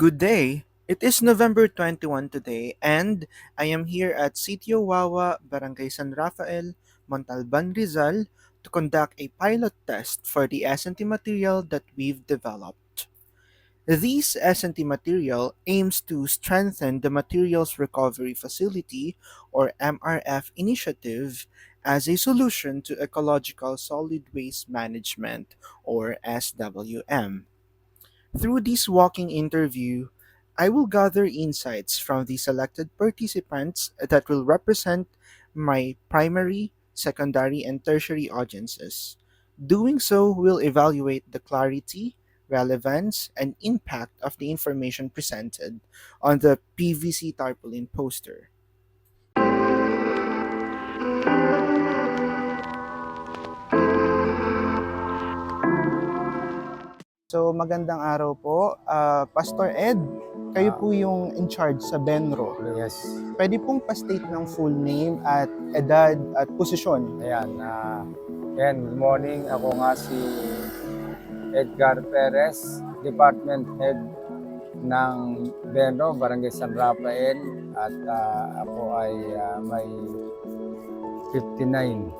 Good day. It is November 21 today, and I am here at Sitio Wawa, Barangay San Rafael, Montalban, Rizal, to conduct a pilot test for the S&T material that we've developed. This S&T material aims to strengthen the Materials Recovery Facility or MRF initiative as a solution to ecological solid waste management or SWM. Through this walking interview, I will gather insights from the selected participants that will represent my primary, secondary, and tertiary audiences. Doing so will evaluate the clarity, relevance, and impact of the information presented on the PVC tarpaulin poster. So magandang araw po, Pastor Ed. Kayo po yung in charge sa Benro. Yes. Pwede pong pa-state ng full name at edad at posisyon. Good morning. Ako nga si Edgar Perez, Department Head ng Benro, Barangay San Rafael. At ako ay may 59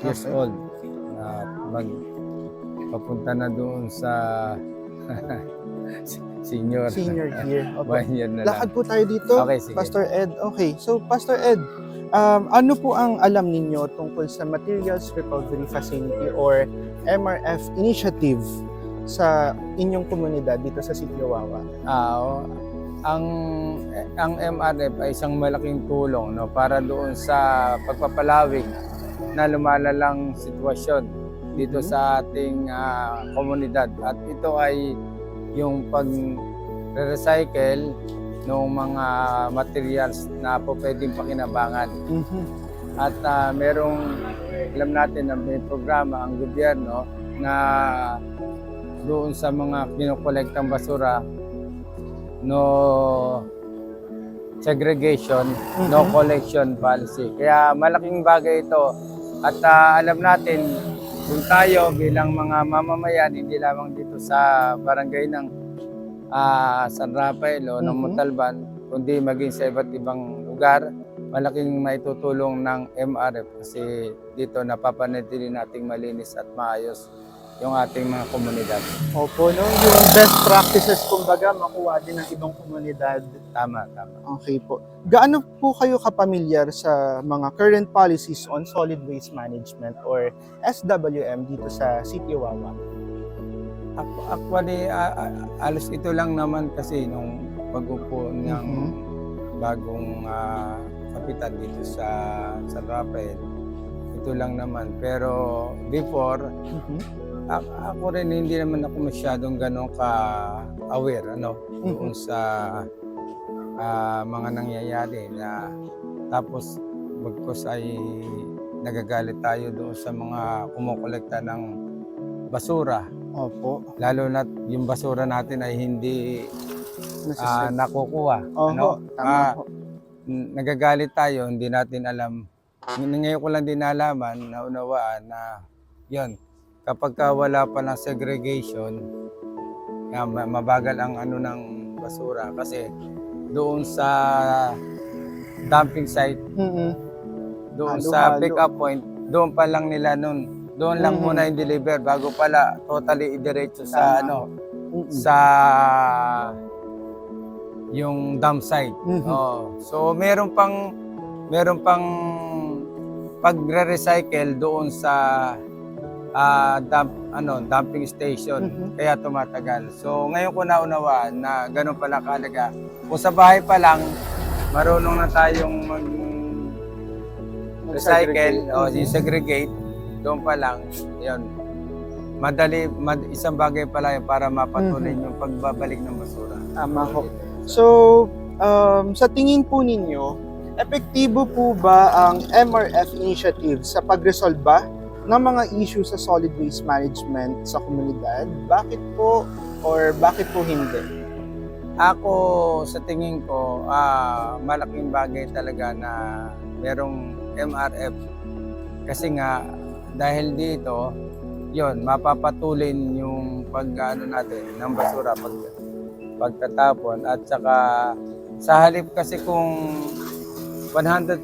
years Okay. old. Papunta na doon sa senior. Senior year. Okay. 1 year na lang. Lakad po tayo dito, Okay, sige. Pastor Ed. Okay, so Pastor Ed, ano po ang alam ninyo tungkol sa Materials Recovery Facility or MRF initiative sa inyong komunidad dito sa Sitio Wawa? Ang MRF ay isang malaking tulong para doon sa pagpapalawig na lumalalang sitwasyon dito sa ating komunidad. At ito ay yung pag-recycle ng mga materials na po pwedeng pakinabangan. At alam natin na may programa ang gobyerno na doon sa mga kinokolektang basura, no segregation, no collection policy. Kaya malaking bagay ito. At alam natin, kung tayo bilang mga mamamayan, hindi lamang dito sa barangay ng San Rafael o ng Montalban, kundi maging sa iba't ibang lugar, malaking maitutulong ng MRF kasi dito napapanatili nating malinis at maayos yung ating mga komunidad. Opo, no? Yung best practices, kumbaga, makuha din ng ibang komunidad. Tama. Okay po. Gaano po kayo kapamilyar sa mga current policies on solid waste management or SWM dito sa Sitio Wawa? Actually, alos ito lang naman kasi nung pag-upo ng bagong kapitan dito sa San Rafael. Ito lang naman. Pero before, ako rin hindi naman ako masyadong ganun ka-aware doon sa mga nangyayari na tapos bagkus ay nagagalit tayo doon sa mga kumukolekta ng basura. Opo. Lalo na yung basura natin ay hindi nakukuha. Tama po. Nagagalit tayo, hindi natin alam. Ngayon ko lang din nalaman, naunawaan na yun, kapag wala pa ng segregation, mabagal ang ng basura kasi doon sa dumping site, doon sa pick-up point, doon pa lang nila doon lang muna yung deliver bago pala totally idiretso sa sa yung dump site. So meron pang pagre-recycle doon sa dumping station, kaya tumatagal. So ngayon ko naunawaan na ganun pala kahalaga. Kung sa bahay pa lang, marunong na tayong mag-recycle o segregate, doon pa lang, yun. Isang bagay pala yun para mapatuloy yung pagbabalik ng basura. Tama po. So, sa tingin po ninyo, epektibo po ba ang MRF initiative sa pag-resolve ba ng mga issue sa solid waste management sa komunidad? Bakit po or bakit po hindi? Ako, sa tingin ko, malaking bagay talaga na merong MRF. Kasi nga, dahil dito, yon mapapatulin yung pag-ano natin ng basura. pagtatapon. At saka sa halip kasi kung 100%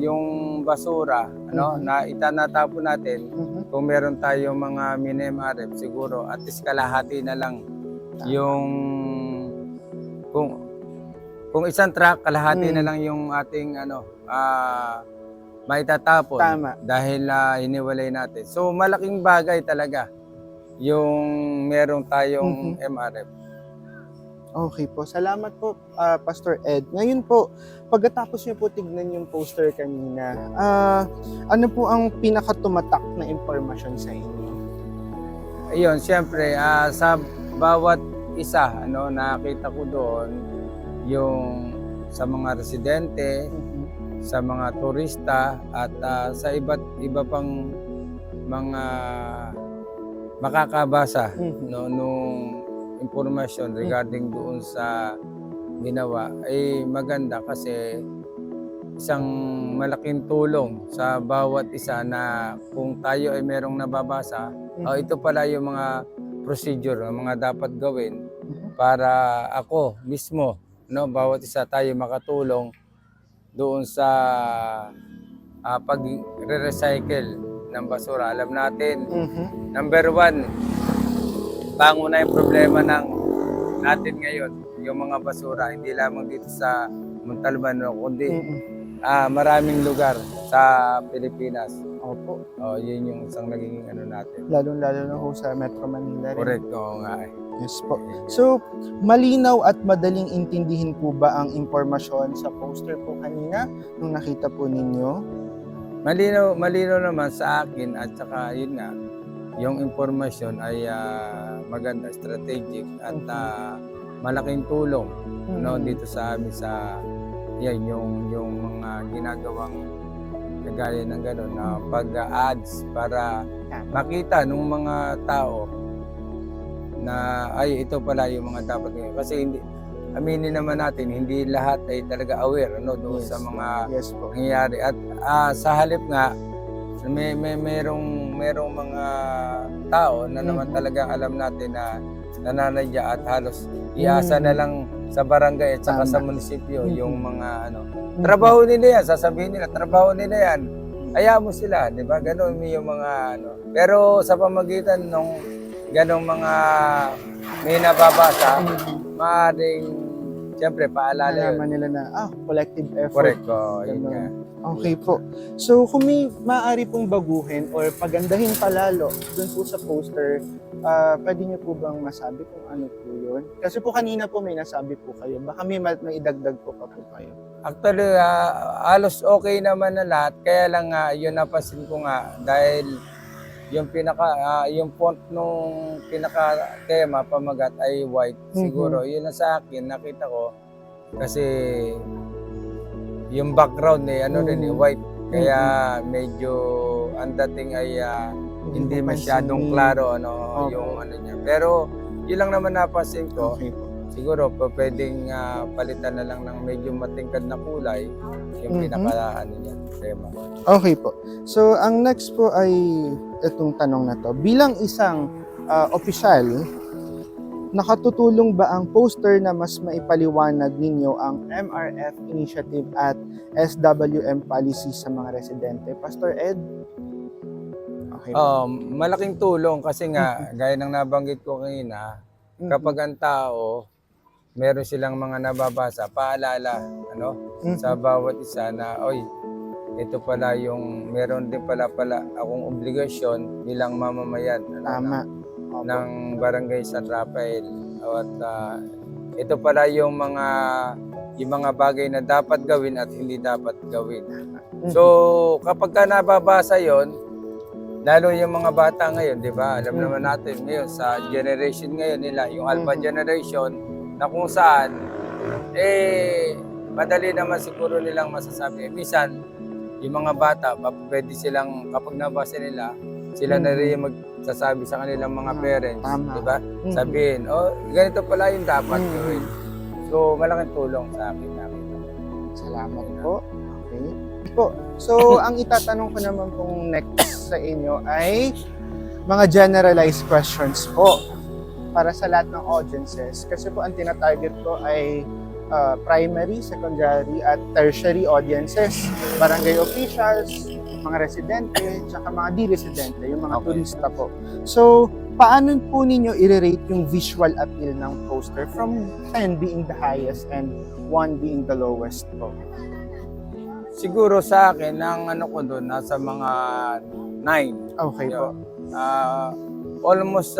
yung basura na itanatapon natin, kung meron tayong mga mini-MRF, siguro at least kalahati na lang yung kung isang truck, kalahati na lang yung ating maitatapon Tama. dahil hiniwalay natin. So malaking bagay talaga yung meron tayong MRF. Okay po. Salamat po, Pastor Ed. Ngayon po, pagkatapos niyo po tignan yung poster kanina, ano po ang pinakatumatak na impormasyon sa inyo? Ayun, siyempre, sa bawat isa, nakita ko doon yung sa mga residente, sa mga turista, at sa iba pang mga makakabasa nung impormasyon regarding doon sa ginawa ay maganda kasi isang malaking tulong sa bawat isa na kung tayo ay merong nababasa, ito pala yung mga procedure, mga dapat gawin para ako mismo, bawat isa tayo makatulong doon sa pag-recycle ng basura. Alam natin, number one, pangunahing problema natin ngayon, yung mga basura, hindi lamang dito sa Montalban, kundi maraming lugar sa Pilipinas. Opo. Yun yung isang naging natin. Lalo na ho sa Metro Manila rin. Correct, oo nga eh. Yes po. So, malinaw at madaling intindihin po ba ang impormasyon sa poster po kanina nung nakita po ninyo? Malinaw naman sa akin at saka yun nga, yung impormasyon ay maganda, strategic at malaking tulong dito sa amin sa yung mga ginagawang kagaya ng gano'n na pag-ads para makita ng mga tao na ay ito pala yung mga dapat ngayon. Kasi aminin naman natin, hindi lahat ay talaga aware doon sa mga nangyayari. At sa halip nga, merong mga tao na naman talagang alam natin na nananadya at halos iasa na lang sa barangay at saka sa munisipyo yung mga trabaho nila yan, sasabihin nila trabaho nila yan, ayaw mo sila, di ba? Ganun yung mga pero sa pamagitan ng ganong mga may nababasa, maaaring siyempre paalala yun. Nila na, collective effort. Correct ko, yun nga. Okay po. So, kung may maaari pong baguhin or pagandahin palalo dun po sa poster, pwede niyo po bang masabi kung ano po yun? Kasi po kanina po may nasabi po kayo. Baka may idagdag po pa po kayo. Actually, halos okay naman na lahat. Kaya lang yun napansin ko nga dahil yung font nung pinaka-tema, pamagat ay white. Siguro, yun na sa akin, nakita ko. Kasi yung background white. Kaya medyo ang dating ay hindi masyadong klaro yung niya. Pero yun lang naman napansin ko. Siguro pwedeng palitan na lang ng medyo matingkad na kulay yung pinaka niya, tema. Okay po. So ang next po ay itong tanong na to. Bilang isang opisyal, nakatutulong ba ang poster na mas maipaliwanag ninyo ang MRF initiative at SWM policy sa mga residente? Pastor Ed? Okay. Malaking tulong kasi nga, gaya ng nabanggit ko kanina, kapag ang tao, meron silang mga nababasa, paalala sa bawat isa na, ito pala yung, meron din pala akong obligasyon bilang mamamayan. Tama. Ng Barangay San Rafael. At ito pala yung mga bagay na dapat gawin at hindi dapat gawin. So, kapag ka nababasa yon, lalo yung mga bata ngayon, di ba? Alam naman natin ngayon, sa generation ngayon nila, yung Alpha generation, na kung saan, madali naman siguro nilang masasabi. Minsan, yung mga bata, pwede silang, kapag nabasa nila, sila na rin magsasabi sa kanilang mga parents, di ba? Sabihin, ganito pala yung dapat gawin. So, malaking tulong sa akin. Salamat po. Okay. Po. So, ang itatanong ko naman pong next sa inyo ay mga generalized questions po. para sa lahat ng audiences. Kasi po ang tinatarget ko ay primary, secondary, at tertiary audiences. Barangay officials, mga residente, tsaka mga di-residente, yung mga Okay. turista po. So, paano po ninyo i-rate yung visual appeal ng poster from 10 being the highest and 1 being the lowest po? Siguro sa akin, ang ano ko doon, nasa mga 9. Okay po. Almost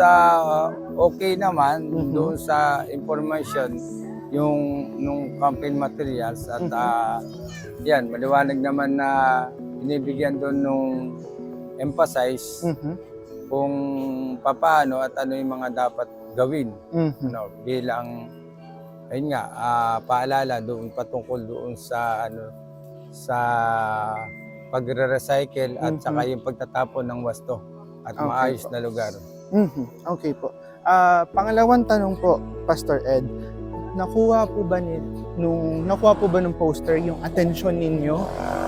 okay naman Mhm. doon sa information yung nung campaign materials at yan, maliwanag naman na binibigyan doon nung emphasize Mhm. kung papaano at ano yung mga dapat gawin Mhm. bilang ayun nga paalala doon patungkol doon sa sa pagre-recycle at Mhm. saka yung pagtatapon ng wasto at Okay maayos po. na lugar. Mhm. Okay po. Pangalawang tanong po, Pastor Ed, nakuha po ba nung poster yung atensyon ninyo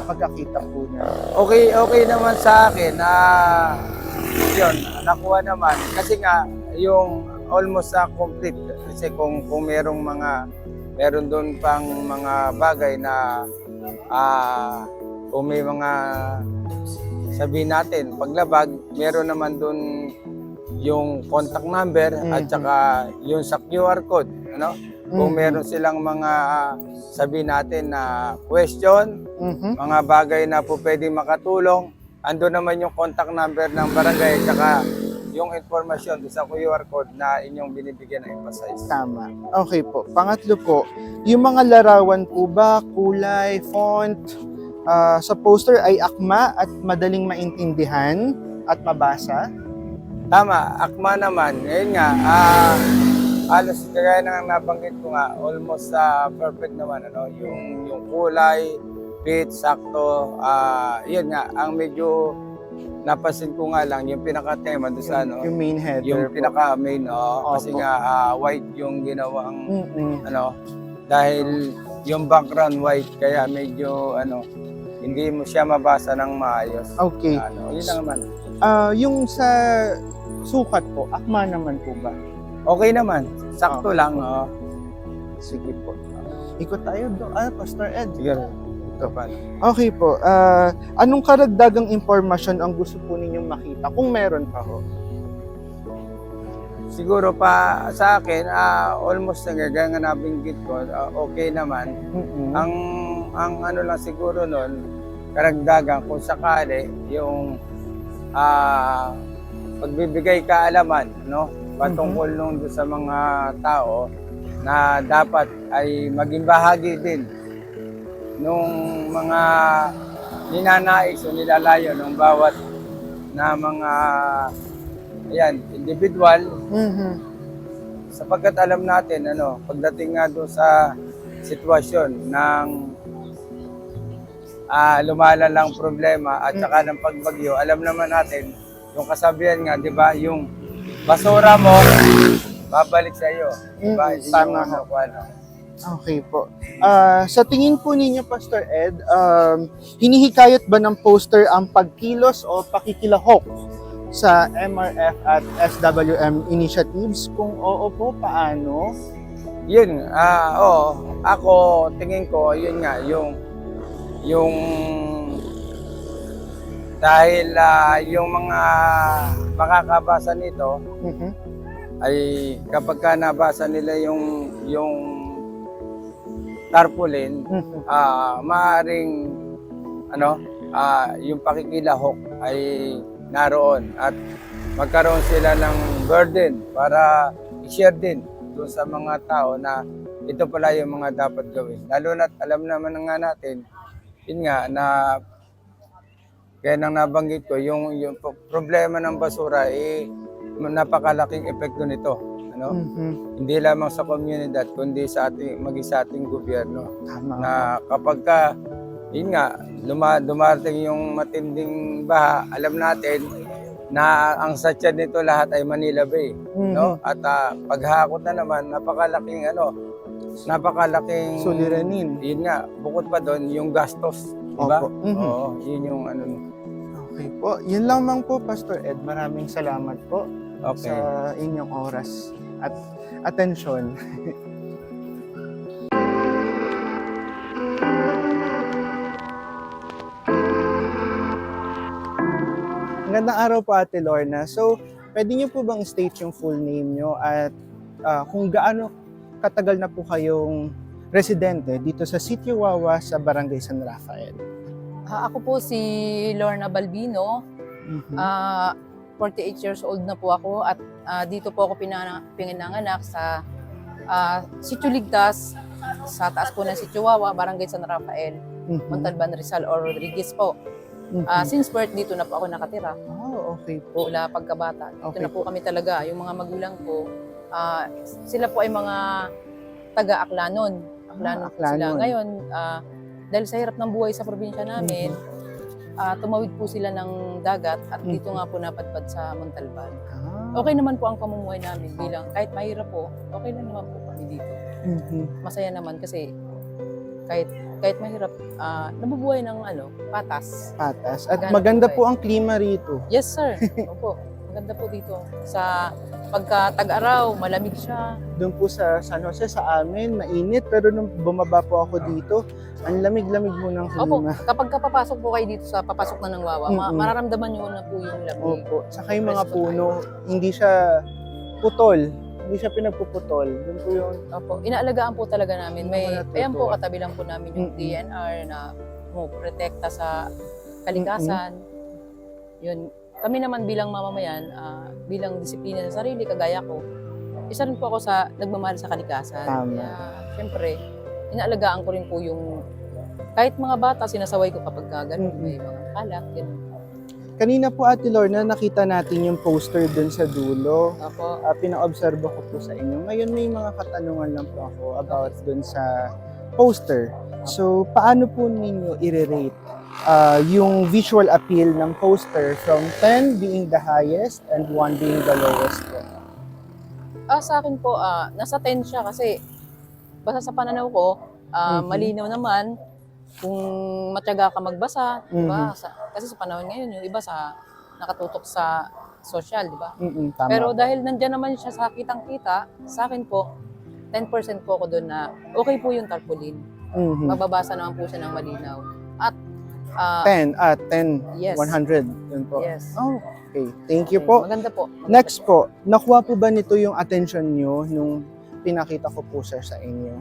pagkakita po niya? Okay naman sa akin na yun, nakuha naman kasi nga yung almost complete kasi kung meron doon pang mga bagay na kung may mga sabihin natin paglabag, meron naman doon yung contact number at Mhm. saka yung sa QR code, ano? Kung Mhm. meron silang mga sabihin natin na question, Mhm. mga bagay na po pwedeng makatulong, ando naman yung contact number ng barangay at saka yung informasyon sa QR code na inyong binibigyan ng emphasize. Tama. Okay po. Pangatlo po, yung mga larawan po ba, kulay, font, sa poster ay akma at madaling maintindihan at mabasa? Tama, akma naman. Ngayon nga, halos kagaya ng nabanggit ko nga, almost perfect naman, yung kulay, fit, sakto, yun nga, ang medyo napansin ko nga lang, yung pinaka-tema doon sa Yung main header yung po. pinaka-main, kasi Opo. nga white yung ginawang, Mhm. dahil yung background white, kaya medyo, hindi mo siya mabasa ng maayos. Okay. Yun lang naman. Yung sa sukat po, akma naman po ba? Okay naman, sakto Okay. lang, Sige po. Ikot tayo doon. Pastor Ed. Sige, ito pa. Okay po. Anong karagdagang impormasyon ang gusto po ninyong makita? Kung meron pa ho. Siguro pa sa akin, almost nagagaya nga nabinggit ko, okay naman. Mhm. Ang ano lang siguro nun, karagdagan kung sakali yung pagbibigay kaalaman, patungkol nung doon sa mga tao na dapat ay maging bahagi din nung mga ninanais o nilalayo ng bawat na mga individual, Mhm. sapagkat alam natin pagdating nga doon sa sitwasyon ng lumalalang problema at saka ng pagbagyo, alam naman natin yung kasabihan nga, 'di ba, yung basura mo babalik sa iyo, 'di ba? Tama ho. Okay po. Sa tingin po ninyo, Pastor Ed, hinihikayat ba ng poster ang pagkilos o pakikilahok sa MRF at SWM initiatives? Kung oo po, paano? Yun, ako tingin ko yun nga yung dahil yung mga makakabasa nito Mhm. ay kapag ka nabasa nila yung tarpaulin, Mhm. maaaring yung pakikilahok ay naroon at magkaroon sila ng burden para i-share din doon sa mga tao na ito pala yung mga dapat gawin. Lalo na't alam naman nga natin, yun nga, na kaya nang nabanggit ko, yung problema ng basura, napakalaking epekto nito. Mhm. Hindi lamang sa komunidad, kundi maging sa ating gobyerno. Tama. Na kapag ka, yun nga, dumarating yung matinding baha, alam natin na ang satyad nito lahat ay Manila Bay. Mhm. At paghakot na naman, napakalaking Suliranin. yun nga, bukod pa doon, yung gastos. Diba? Opo. Mhm. Oo, yun yung Okay po. Yun lamang po, Pastor Ed. Maraming salamat po okay. sa inyong oras. at atensyon. Magandang araw po, Ate Lorna. So, pwede niyo po bang state yung full name niyo at kung gaano katagal na po kayong residente dito sa Sitio Wawa sa Barangay San Rafael? Ako po si Lorna Balbino. Mhm. 48 years old na po ako at dito po ako pinanganak sa Sitio Ligtas, sa taas po ng Sitio Wawa, Barangay San Rafael, Mhm. Montalban, Rizal o Rodriguez po. Mhm. Since birth dito na po ako nakatira. Oh, okay po. Mula pagkabata. Dito Okay na po kami talaga. Yung mga magulang ko, sila po ay mga taga-Aklanon. Aklanon po sila. Aklanon. Ngayon, dahil sa hirap ng buhay sa probinsya namin, tumawid po sila ng dagat at dito nga po napadpad sa Montalban. Okay naman po ang pamumuhay namin bilang kahit mahirap po, okay lang naman po kami dito. Mhm. Masaya naman kasi kahit mahirap, nabubuhay ng patas. Patas. At Maganda maganda po po ang klima rito. Yes sir, opo. Maganda po dito. Sa pagka tag-araw, malamig siya. Doon po sa San Jose, sa amin, mainit. Pero nung bumaba po ako dito, ang lamig-lamig mo ng Opo, klima. kapag papasok po kayo dito sa papasok na ng Wawa, mararamdaman nyo na po yung lamig. Opo. Saka yung mga Presko puno, hindi siya putol. Hindi siya pinagpuputol. Doon po yung... Opo, inaalagaan po talaga namin. Ayan po, Natutuwa. katabi lang po namin yung DNR na protekta sa kalikasan. Yun. Kami naman bilang mamamayan, bilang disiplina sa sarili, kagaya ko, isa rin po ako sa nagmamahal sa kalikasan. Tama. Kaya, syempre, inaalagaan ko rin po yung, kahit mga bata, sinasaway ko kapag ganun, may mga kalat, ganun. Kanina po, Ate Lorna, nakita natin yung poster doon sa dulo. Opo. Pina-observe ko po sa inyo. Ngayon may mga katanungan lang po ako about doon sa poster. So, paano po ninyo i-rate yung visual appeal ng poster from 10 being the highest and 1 being the lowest po? Sa akin po, nasa 10 siya kasi basta sa pananaw ko, malinaw naman kung matyaga ka magbasa, di ba? Kasi sa panahon ngayon, yung iba nakatutok sa social, di ba? Tama. Pero dahil nandyan naman siya sa kitang-kita, sa akin po, 10% po ako doon na okay po yung tarpaulin. Mababasa naman po siya ng malinaw. At 10 at 10, Yes. 100. Yun po. yes. Oh, okay. Thank you po. Maganda po. Next po, nakuha po ba nito yung attention nyo nung pinakita ko po sir sa inyo?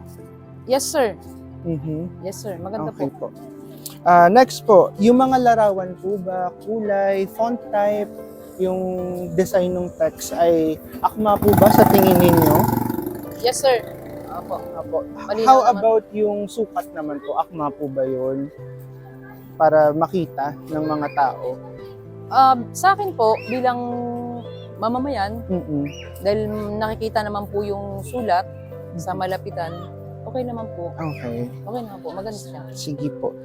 Yes, sir. Mhm. Yes, sir. Maganda Okay po. po. Next po, yung mga larawan po ba, kulay, font type, yung design ng text ay akma po ba sa tingin ninyo? Yes, sir. Opo. Apo. Malinaw How naman. about yung sukat naman po? Akma po ba yun? Para makita ng mga tao? Sa akin po, bilang mamamayan, Mm-mm. dahil nakikita naman po yung sulat sa malapitan, okay naman po. Okay. Okay naman po. Maganda siya. Sige po.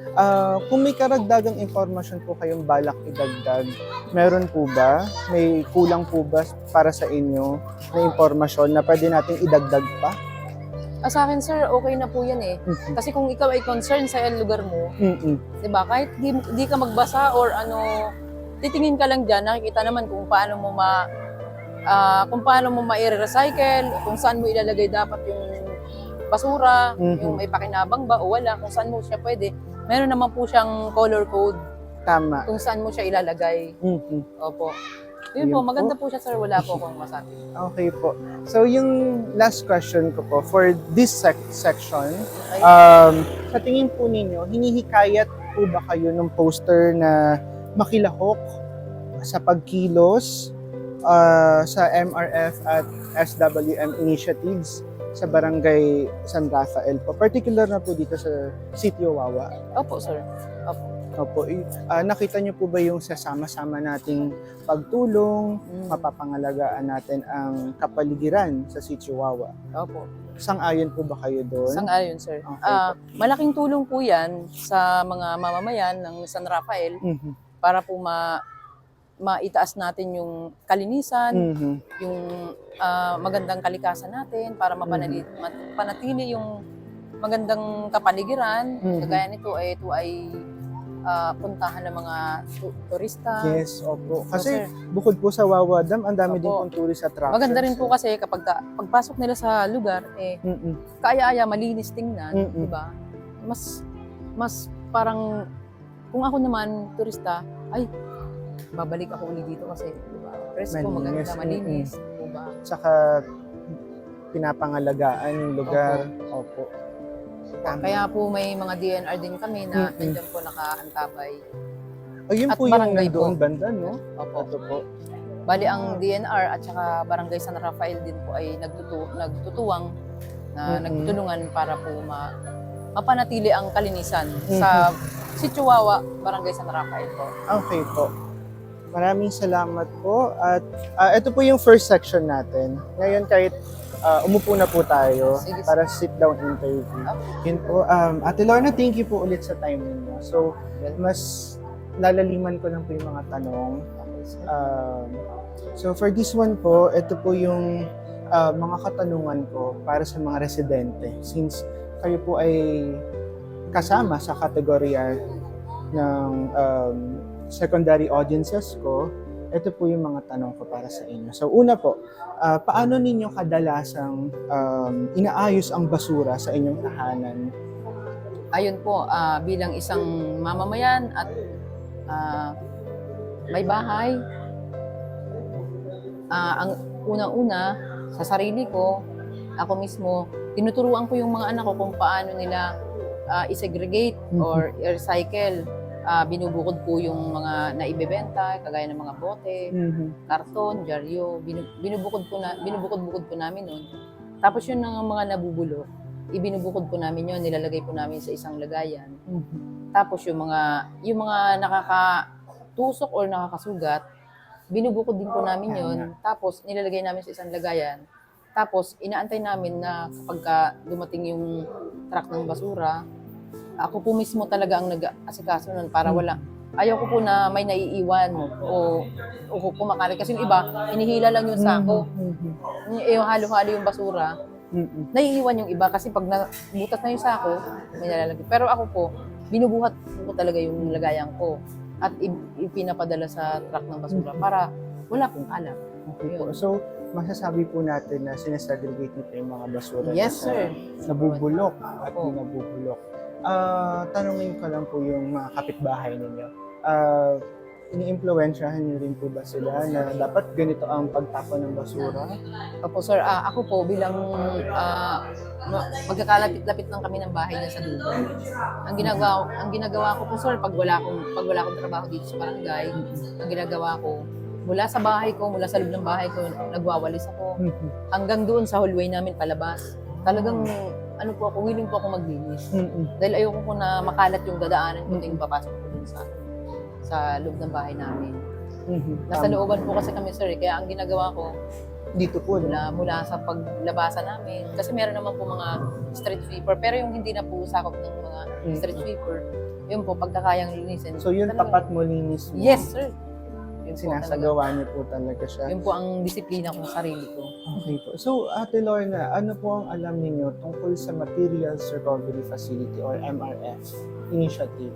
Kung may karagdagang impormasyon po kayong balak idagdag, meron po ba? May kulang po ba para sa inyo na impormasyon na pwede nating idagdag pa? Sa akin, sir, okay na po yan eh. Kasi kung ikaw ay concerned sa lugar mo, di ba, kahit di ka magbasa or titingin ka lang dyan, nakikita naman kung paano mo ma-recycle, kung saan mo ilalagay dapat yung basura, yung may pakinabang ba o wala, kung saan mo siya pwede. Meron naman po siyang color code Tama. kung saan mo siya ilalagay. Opo. Yun po, Yun maganda po siya, sir. Wala po akong masabi. Okay po. So yung last question ko po, for this section, Okay. sa tingin po ninyo, hinihikayat po ba kayo ng poster na makilahok sa pagkilos sa MRF at SWM initiatives sa Barangay San Rafael po, particular na po dito sa Sitio Wawa? Opo, sir. Opo. Opo. Nakita niyo po ba yung sasama-sama nating pagtulong, mapapangalagaan natin ang kapaligiran sa Sitio Wawa? Opo. Sang-ayon po ba kayo doon? Sang-ayon, sir. Okay po. Malaking tulong po yan sa mga mamamayan ng San Rafael Mhm. para po maitaas natin yung kalinisan, Mhm. yung magandang kalikasan natin para mapanatili yung magandang kapaligiran. Mhm. Kagaya nito, ito ay puntahan ng mga turista. Yes, opo. So, Kasi sir, bukod po sa Wawa Dam, ang dami din Opo. pong tourist attractions. maganda rin po kasi kapag pagpasok nila sa lugar, Mm-mm. kaaya-aya, malinis tingnan, Mm-mm. di ba? Mas parang, kung ako naman, turista, ay, babalik ako ulit dito kasi, di ba? Presko, Malinis, maganda, malinis, di ba? Tsaka pinapangalagaan yung lugar. Opo. Tama. Kaya po may mga DNR din kami na Mm-mm. nandiyan po nakaantabay. Ayun At po yung barangay nandoon po. banda, no? Opo. Ito po. Bali, ang DNR at saka Barangay San Rafael din po ay nagtutuwang na Mm-mm. nagtutulungan para po mapanatili ang kalinisan sa Sitio Wawa, Barangay San Rafael po. Okay po. Maraming salamat po. At ito po yung first section natin. Ngayon kahit umupo na po tayo Sige, para sit down interview. Yun po. Ate Lorna, thank you po ulit sa time ninyo. So, mas lalaliman ko lang po yung mga tanong. So, for this one po, ito po yung mga katanungan ko para sa mga residente. Since kayo po ay kasama sa kategorya ng secondary audiences ko, ito po yung mga tanong ko para sa inyo. So una po, paano ninyo kadalasang inaayos ang basura sa inyong tahanan? Ayun po, bilang isang mamamayan at may bahay, ang unang-una sa sarili ko, ako mismo, tinuturuan ko yung mga anak ko kung paano nila i-segregate or i-recycle. Binubukod po yung mga naibebenta, kagaya ng mga bote, karton, dyaryo, binubukod po namin nun. Tapos yun ng mga nabubulok, ibinubukod po namin yun, nilalagay po namin sa isang lagayan. Tapos yung mga nakakatusok or nakakasugat, binubukod din po namin yun. Tapos nilalagay namin sa isang lagayan. Tapos inaantay namin na kapag dumating yung truck ng basura, ako po mismo talaga ang nag-asikaso nun para wala. Ayaw ko po na may naiiwan o kumakalat. Kasi yung iba, hinihila lang yung sako. Yung halo-halo yung basura. Naiiwan yung iba kasi pag butas na yung sako, may nalalagay. Pero ako po, binubuhat ko talaga yung lagayan ko at ipinapadala sa truck ng basura para wala pong kalat. Okay po. So, masasabi po natin na sinasegregate nito yung mga basura Yes, na sir. nabubulok at Opo. di nabubulok. Tanungin ko lang po yung mga kapitbahay ninyo. Ini-impluwensyahan niyo rin po ba sila na dapat ganito ang pagtapon ng basura? Opo, sir. Ako po bilang magkakalapit-lapit lang kami ng bahay niya sa dulo. Ang ginagawa ko po, sir, pag wala akong trabaho dito sa barangay, ang ginagawa ko, mula sa bahay ko, mula sa loob ng bahay ko, nagwawalis ako. Hanggang doon sa hallway namin palabas. Talagang willing po ako maglinis. Dahil ayoko po na makalat yung dadaanan ko ting papasok ko dun sa loob ng bahay namin. Nasa looban po kasi kami, sir, kaya ang ginagawa ko, Dito po, no? mula sa paglabasan namin, kasi meron naman po mga street sweeper, pero yung hindi na po sakop ng mga street sweeper, yun po, pagkakayang linisin. So yun, talagang- tapat mo linis mo? Yes, sir. Yun po talaga. Sinasagawa niyo po talaga siya? Yun po ang disiplina ko sa sarili ko. Okay po. So, Ate Lorna, ano po ang alam ninyo tungkol sa Materials Recovery Facility or MRF initiative?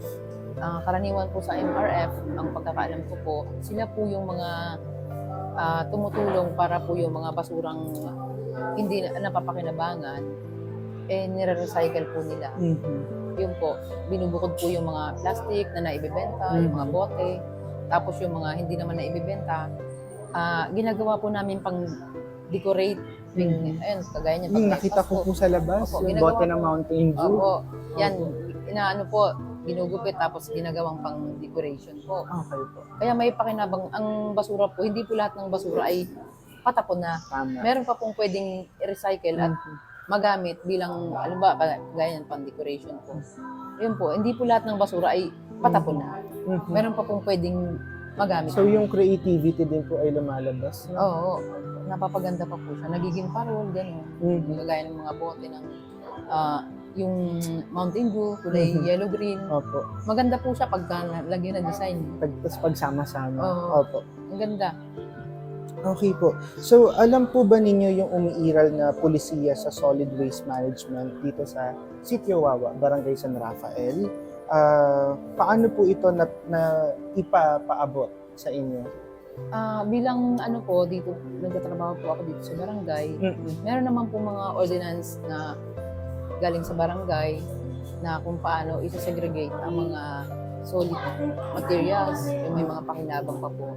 Karaniwan po sa MRF, ang pagkakaalam ko po, sila po yung mga tumutulong para po yung mga basurang hindi napapakinabangan, nire-recycle po nila. Yun po, binubukod po yung mga plastic na naibibenta, yung mga bote, tapos yung mga hindi naman naibibenta, ginagawa po namin pang decorate. Ayun, kagaya niya. Yung nakita ko po sa labas, Opo, yung ginagawa bote ko. ng Mountain Dew. Opo, yan, ginugupit tapos ginagawang pang decoration po. Okay po. Kaya may pakinabang, ang basura po, hindi po lahat ng basura ay patapon na. Tama. Meron pa pong pwedeng i-recycle at magamit bilang, alam ba, gaya ng pang decoration po. Yun po, hindi po lahat ng basura ay patapon na. Meron pa pong pwedeng magamit. So yung creativity din po ay lumalabas. No? Oo, napapaganda pa po siya. Nagiging parol, gano'n. Gagaya ng mga bote ng yung Mountain Dew, kulay yellow-green. Opo. Maganda po siya pagka lagyan ng design. Tapos pagsama-sama. Oo. Opo. Ang ganda. Okay po. So, alam po ba ninyo yung umiiral na pulisiya sa solid waste management dito sa Sitio Wawa, Barangay San Rafael? paano po ito na ipapaabot sa inyo? Bilang ano po, dito, nagtatrabaho po ako dito sa barangay. Meron naman po mga ordinance na galing sa barangay na kung paano isa-segregate ang mga solid materials, yung may mga pakinabang pa po.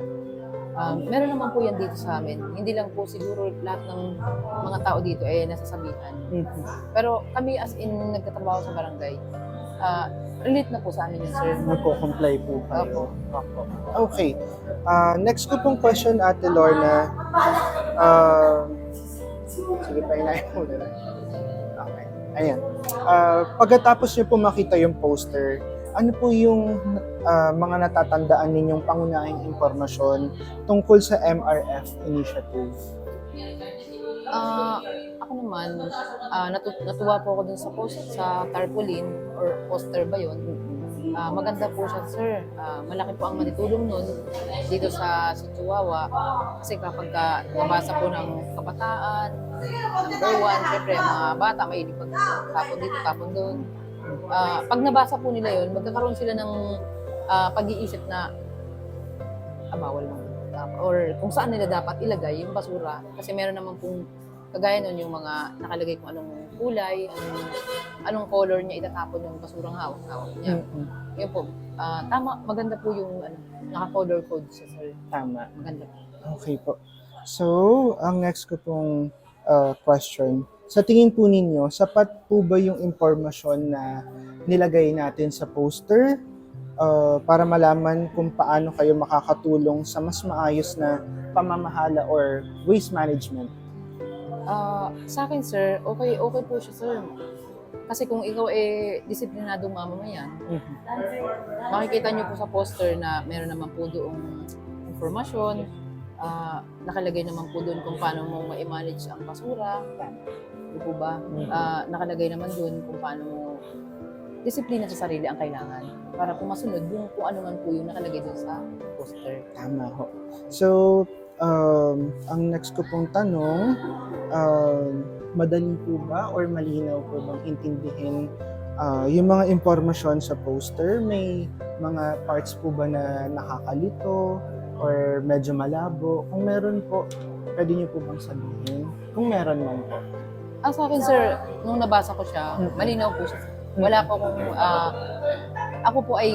Meron naman po yan dito sa amin. Hindi lang po siguro lahat ng mga tao dito ay nasasabihan. Pero kami as in nagtatrabaho sa barangay, relate na po sa amin yun, sir. Nagko-comply po Opo. kayo. Okay. Next ko pong question, Ate Lorna. Sige pa, inahin mo na. Okay. Ayan. Pagkatapos niyo po makita yung poster, ano po yung mga natatandaan ninyong pangunahing impormasyon tungkol sa MRF initiative? Ako naman, natuwa po ako dun sa sa tarpaulin or poster ba yun. Maganda po siya, sir. Malaki po ang manitulong nun dito sa Chihuahua. Kasi kapag nabasa po ng kabataan, number one, syempre, mga bata, may tapon dito, tapon doon. Pag nabasa po nila yun, magkakaroon sila ng pag-iisip na bawal mo. Or kung saan nila dapat ilagay yung basura. Kasi meron naman pong kagaya nun yung mga nakalagay kung anong kulay, anong color niya itatapon yung basurang hawak niya. Yun po. Tama, maganda po yung naka-color code siya, sir. Tama. Maganda po. Okay po. So, ang next ko pong question. Sa tingin po ninyo, sapat po ba yung impormasyon na nilagay natin sa poster para malaman kung paano kayo makakatulong sa mas maayos na pamamahala or waste management? Sa akin, sir, okay po siya, sir. Kasi kung ikaw disiplinadong mamamayan, makikita niyo po sa poster na meron naman po doong informasyon, nakalagay naman po doon kung paano mo ma-manage ang basura. Di po ba? Nakalagay naman doon kung paano mo disiplina sa sarili ang kailangan para po masunod yung kung ano man po yung nakalagay doon sa poster. Tama ho. So, ang next ko pong tanong, madali po ba or malinaw po bang intindihin yung mga impormasyon sa poster? May mga parts po ba na nakakalito or medyo malabo? Kung meron po, pwede niyo po bang sabihin? Kung meron man po. Sa akin, sir, nung nabasa ko siya, malinaw po siya. Wala po akong, ako po ay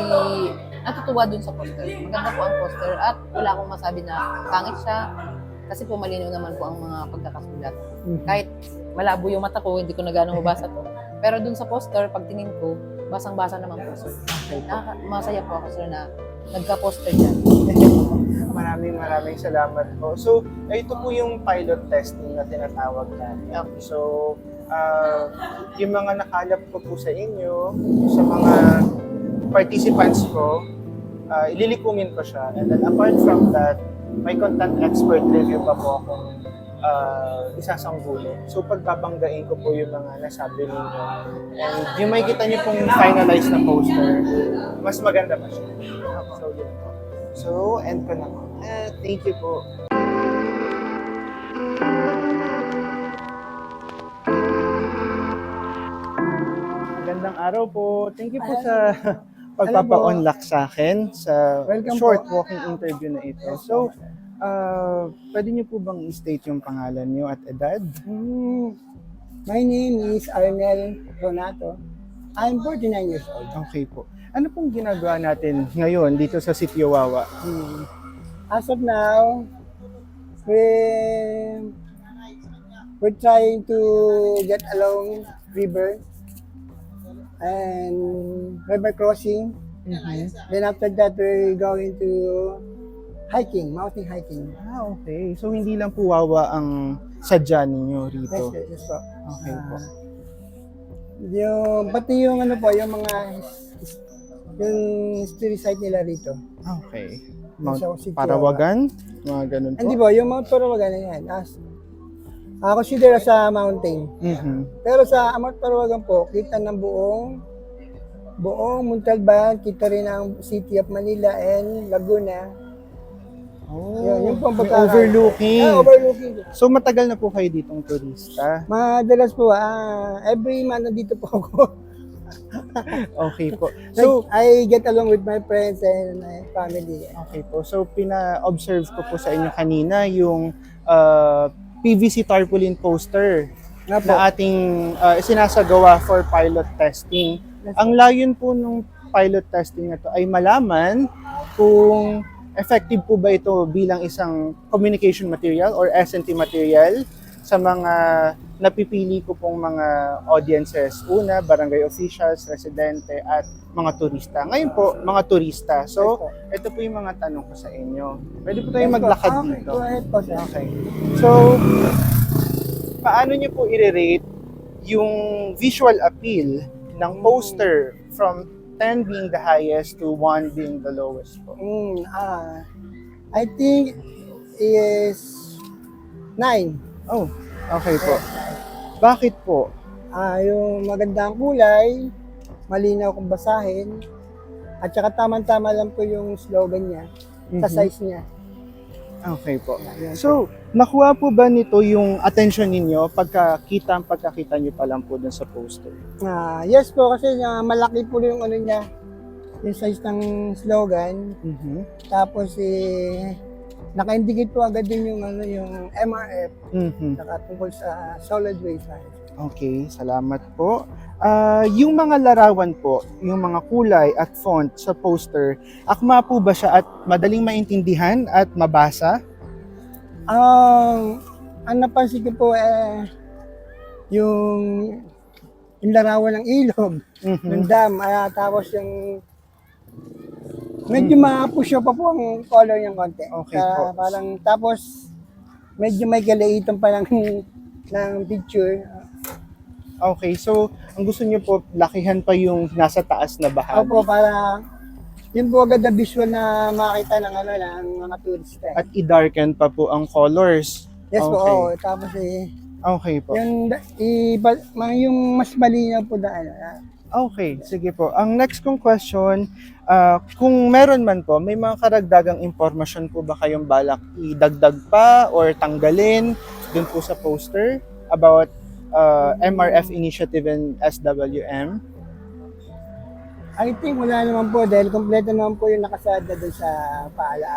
natutuwa dun sa poster. Maganda po ang poster at wala akong masabi na pangit siya kasi po malinaw naman po ang mga pagkakasulat. Kahit malabo yung mata ko, hindi ko na gano'ng mabasa to. Pero dun sa poster, pag tingin ko, basang-basa naman po, sir. Masaya po ako, sir, na nagka-poster dyan. Maraming salamat po. So, ito po yung pilot testing na tinatawag natin. So, yung mga nakalap ko po sa inyo, sa mga participants ko, ililikumin ko siya. And then apart from that, may content expert review pa po akong isasanggulong. So, pagbabanggain ko po yung mga nasabi ninyo. And yung may kita nyo pong finalized na poster, mas maganda pa siya. So, yun po. So, end ko na po. Thank you po. Magandang araw po. Thank you po sa pagpapa-unlock sa akin sa short walking interview na ito. So, pwede niyo po bang i-state yung pangalan niyo at edad? My name is Arnel Ronato. I'm 49 years old. Okay po. Ano pong ginagawa natin ngayon dito sa Sitio Wawa? As of now, we're trying to get along river and river crossing. Then after that, we're going to hiking, mountain hiking. Okay. So, hindi lang po Wawa ang sadya ninyo rito. Yes po. Okay po. Pati yung ano po, yung mga yung history site nila rito. Okay. Mount Sa Sitio Parawagan? Mga ganun po? Hindi po, yung Mount Parawagan na yan. Consider as a mountain. Pero sa Mount Parawagan po, kita ng buong Montalban, kita rin ang City of Manila and Laguna. Oh, Yun po ang may pagkaka- overlooking. Overlooking. So, matagal na po kayo ditong turista? Madalas po, every month nandito po ako. Okay po. So, So, I get along with my friends and my family. okay po. So, pina-observe ko po sa inyo kanina yung PVC tarpaulin poster Nga po. na ating sinasagawa for pilot testing. Ang layon po ng pilot testing na to ay malaman kung effective po ba ito bilang isang communication material or S&T material sa mga napipili ko pong mga audiences. Una, barangay officials, residente, at mga turista. Ngayon po, mga turista. So, ito po yung mga tanong ko sa inyo. Pwede po tayong maglakad Okay, dito. go ahead po, sir. Okay. So, paano niyo po i-rate yung visual appeal ng poster from 10 being the highest to 1 being the lowest po? I think is 9. Oh, okay po. Bakit po? Yung magandang kulay, malinaw kung basahin, at saka tamang-tama lang po yung slogan niya sa Mhm. size niya. Okay po. Yan. So, nakuha po ba nito yung attention ninyo pagkakita niyo pa lang po dun sa poster? Yes po, kasi malaki po yung ano niya, yung size ng slogan. Mhm. Tapos naka-indicate po agad din yung ano yung MRF Mhm. saka tungkol sa solid waste management. Okay, salamat po. Yung mga larawan po, yung mga kulay at font sa poster, akma po ba siya at madaling maintindihan at mabasa? Ang napansin ko po yung larawan ng ilog, ng Mhm. dam, tapos yung medyo ma-push pa po ang color yung konti. Okay po. Parang tapos medyo may kalaitan pa ng picture. Okay, so ang gusto niyo po, lakihan pa yung nasa taas na bahagi. Opo, para yun po agad na visual na makita ng ng mga turista. At i-darken pa po ang colors. Yes po, Okay. oo. Tapos Okay po. yung mas malinaw po na Okay, sige po. Ang next kong question, kung meron man po, may mga karagdagang impormasyon po ba kayong balak idagdag pa or tanggalin dun po sa poster about MRF initiative and SWM? I think wala naman po dahil kompleto naman po yung nakasada doon sa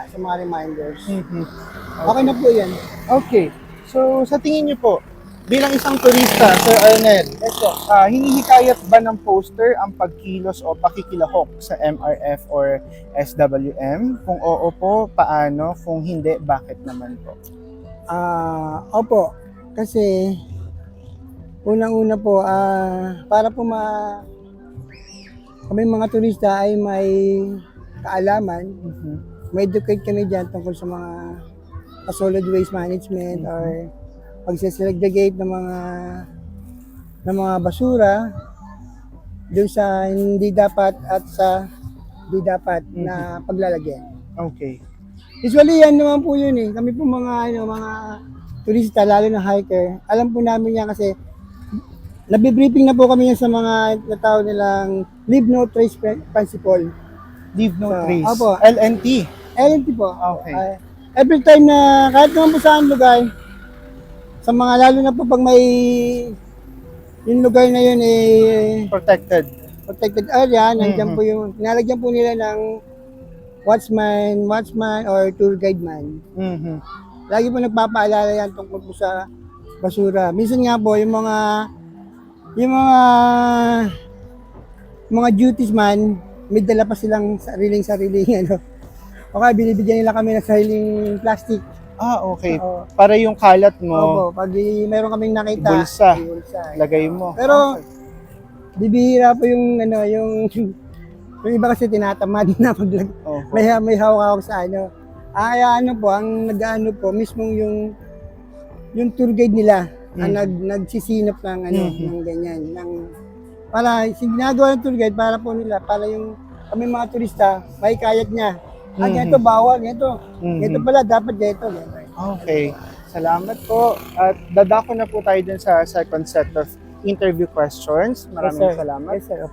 sa mga reminders. Mhm. Okay na po yan. Okay. So, sa tingin niyo po, bilang isang turista, Sir Arnel, Yes po. hinihikayat ba ng poster ang pagkilos o pakikilahok sa MRF or SWM? Kung oo po, paano? Kung hindi, bakit naman po? Opo. Kasi unang-una po, para po kami mga turista ay may kaalaman, Mhm. may educate kami dyan tungkol sa mga solid waste management or pagsisegregate ng mga basura doon sa hindi dapat at sa hindi dapat na paglalagyan. Okay. Usually yan naman po yun eh. Kami po mga turista, lalo na hiker, alam po namin yan kasi nabibriefing na po kami yan sa mga tao nilang Leave No Trace Principle. Leave no So, trace. opo. LNT. LNT po. Okay. Every time na, kahit naman po saan lugar, sa mga lalo na po pag may yung lugar na yun Protected. protected area, nandiyan Mhm. po yung, nalagyan po nila ng watchman or tour guide man. Mhm. Lagi po nagpapaalala yan tungkol po sa basura. Minsan nga po, yung mga duties man, may dala pa silang sariling o kaya binibigyan nila kami ng sariling plastic. Okay. Oo. Para yung kalat mo, Opo, pag meron kaming nakita, Bulsa. bulsa. lagay mo. Pero, bibihira po yung yung iba kasi tinatamad na maglag. Opo. May hawak-hawak sa Kaya po, ang nag-ano po, mismong yung tour guide nila, ang nagsisinop ng ng ganyan. Para ginagawa ng tour guide, para po nila, para yung kami mga turista, may kayat niya. Ganito bawal, ganito. Ganito pala, dapat ganito. Okay. Salamat po. At dadako na po tayo dun sa second set of interview questions. Maraming salamat. Yes, sir.